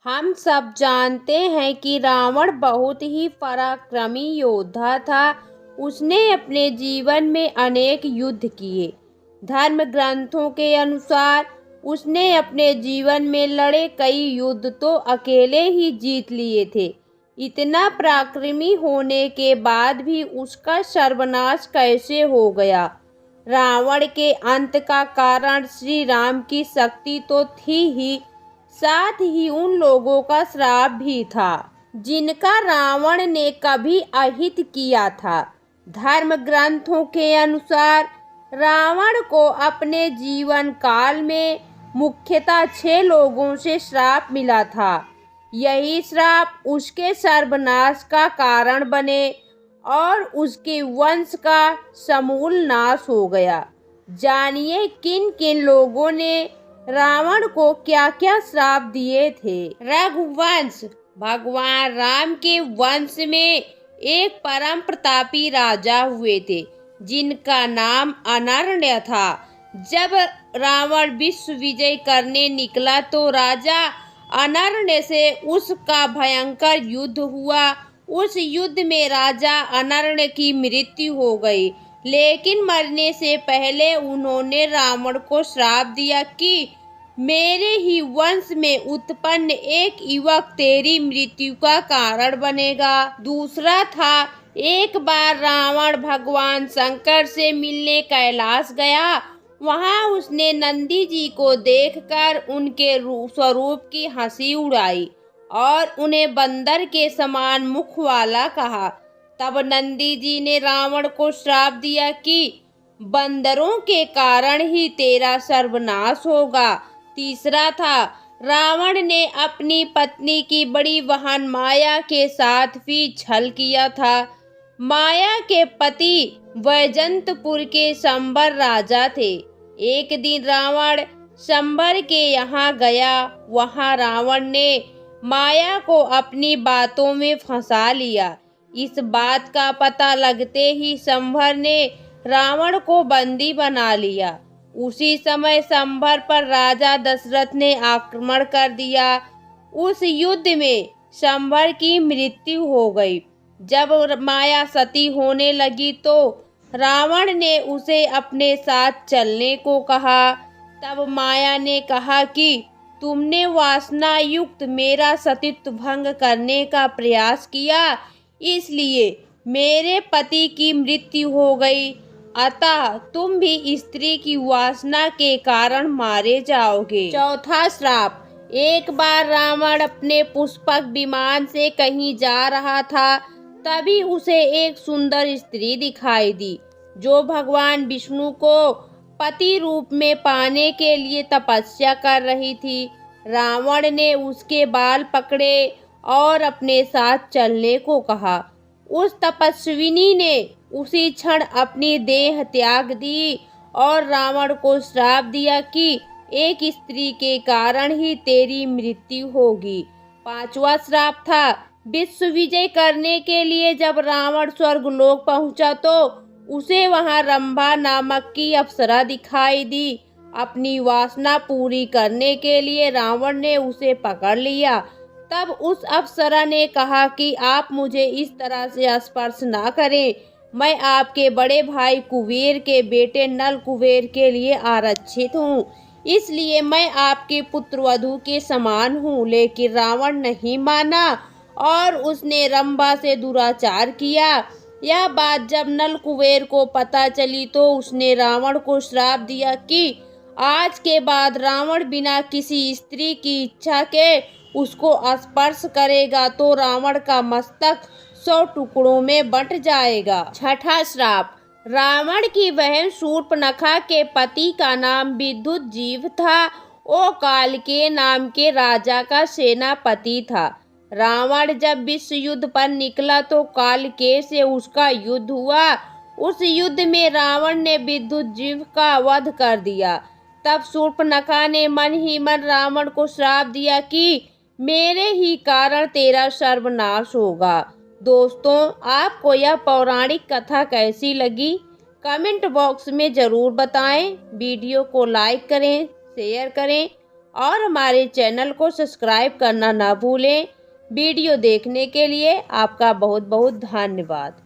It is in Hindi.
हम सब जानते हैं कि रावण बहुत ही पराक्रमी योद्धा था। उसने अपने जीवन में अनेक युद्ध किए। धर्म ग्रंथों के अनुसार उसने अपने जीवन में लड़े कई युद्ध तो अकेले ही जीत लिए थे। इतना पराक्रमी होने के बाद भी उसका सर्वनाश कैसे हो गया? रावण के अंत का कारण श्री राम की शक्ति तो थी ही, साथ ही उन लोगों का श्राप भी था जिनका रावण ने कभी अहित किया था। धर्म ग्रंथों के अनुसार रावण को अपने जीवन काल में मुख्यतः 6 लोगों से श्राप मिला था। यही श्राप उसके सर्वनाश का कारण बने और उसके वंश का समूल नाश हो गया। जानिए किन किन लोगों ने रावण को क्या क्या श्राप दिए थे। रघुवंश। भगवान राम के वंश में एक परम प्रतापी राजा हुए थे जिनका नाम अनर्ण्य था। जब रावण विश्व विजय करने निकला तो राजा अनर्ण्य से उसका भयंकर युद्ध हुआ। उस युद्ध में राजा अनर्ण्य की मृत्यु हो गई, लेकिन मरने से पहले उन्होंने रावण को श्राप दिया कि मेरे ही वंश में उत्पन्न एक युवक तेरी मृत्यु का कारण बनेगा। दूसरा था, एक बार रावण भगवान शंकर से मिलने कैलाश गया। वहां उसने नंदी जी को देखकर उनके स्वरूप की हंसी उड़ाई और उन्हें बंदर के समान मुख वाला कहा। तब नंदी जी ने रावण को श्राप दिया कि बंदरों के कारण ही तेरा सर्वनाश होगा। तीसरा था, रावण ने अपनी पत्नी की बड़ी बहन माया के साथ भी छल किया था। माया के पति वैजंतपुर के शंबर राजा थे। एक दिन रावण शंबर के यहाँ गया। वहाँ रावण ने माया को अपनी बातों में फंसा लिया। इस बात का पता लगते ही शंबर ने रावण को बंदी बना लिया। उसी समय शंबर पर राजा दशरथ ने आक्रमण कर दिया। उस युद्ध में शंबर की मृत्यु हो गई। जब माया सती होने लगी तो रावण ने उसे अपने साथ चलने को कहा। तब माया ने कहा कि तुमने वासना युक्त मेरा सतीत्व भंग करने का प्रयास किया, इसलिए मेरे पति की मृत्यु हो गई। अतः तुम भी स्त्री की वासना के कारण मारे जाओगे। चौथा श्राप। एक बार रावण अपने पुष्पक विमान से कहीं जा रहा था, तभी उसे एक सुंदर स्त्री दिखाई दी जो भगवान विष्णु को पति रूप में पाने के लिए तपस्या कर रही थी। रावण ने उसके बाल पकड़े और अपने साथ चलने को कहा। उस तपस्विनी ने उसी क्षण अपनी देह त्याग दी और रावण को श्राप दिया कि एक स्त्री के कारण ही तेरी मृत्यु होगी। पांचवा श्राप था, विश्व विजय करने के लिए जब रावण स्वर्गलोक पहुंचा तो उसे वहां रंभा नामक की अप्सरा दिखाई दी। अपनी वासना पूरी करने के लिए रावण ने उसे पकड़ लिया। तब उस अप्सरा ने कहा कि आप मुझे इस तरह से स्पर्श ना करें, मैं आपके बड़े भाई कुबेर के बेटे नल कुबेर के लिए आरक्षित हूँ, इसलिए मैं आपके पुत्रवधू के समान हूँ। लेकिन रावण नहीं माना और उसने रंभा से दुराचार किया। यह बात जब नल कुबेर को पता चली तो उसने रावण को श्राप दिया कि आज के बाद रावण बिना किसी स्त्री की इच्छा के उसको स्पर्श करेगा तो रावण का मस्तक 100 टुकड़ों में बंट जाएगा। छठा श्राप। रावण की बहन शूर्पणखा के पति का नाम विद्युत जीव था। वो काल के नाम के राजा का सेनापति था। रावण जब विश्व युद्ध पर निकला तो काल के से उसका युद्ध हुआ। उस युद्ध में रावण ने विद्युत जीव का वध कर दिया। तब शूर्पणखा ने मन ही मन रावण को श्राप दिया कि मेरे ही कारण तेरा सर्वनाश होगा। दोस्तों, आपको यह पौराणिक कथा कैसी लगी? कमेंट बॉक्स में ज़रूर बताएं। वीडियो को लाइक करें, शेयर करें और हमारे चैनल को सब्सक्राइब करना ना भूलें। वीडियो देखने के लिए आपका बहुत बहुत धन्यवाद।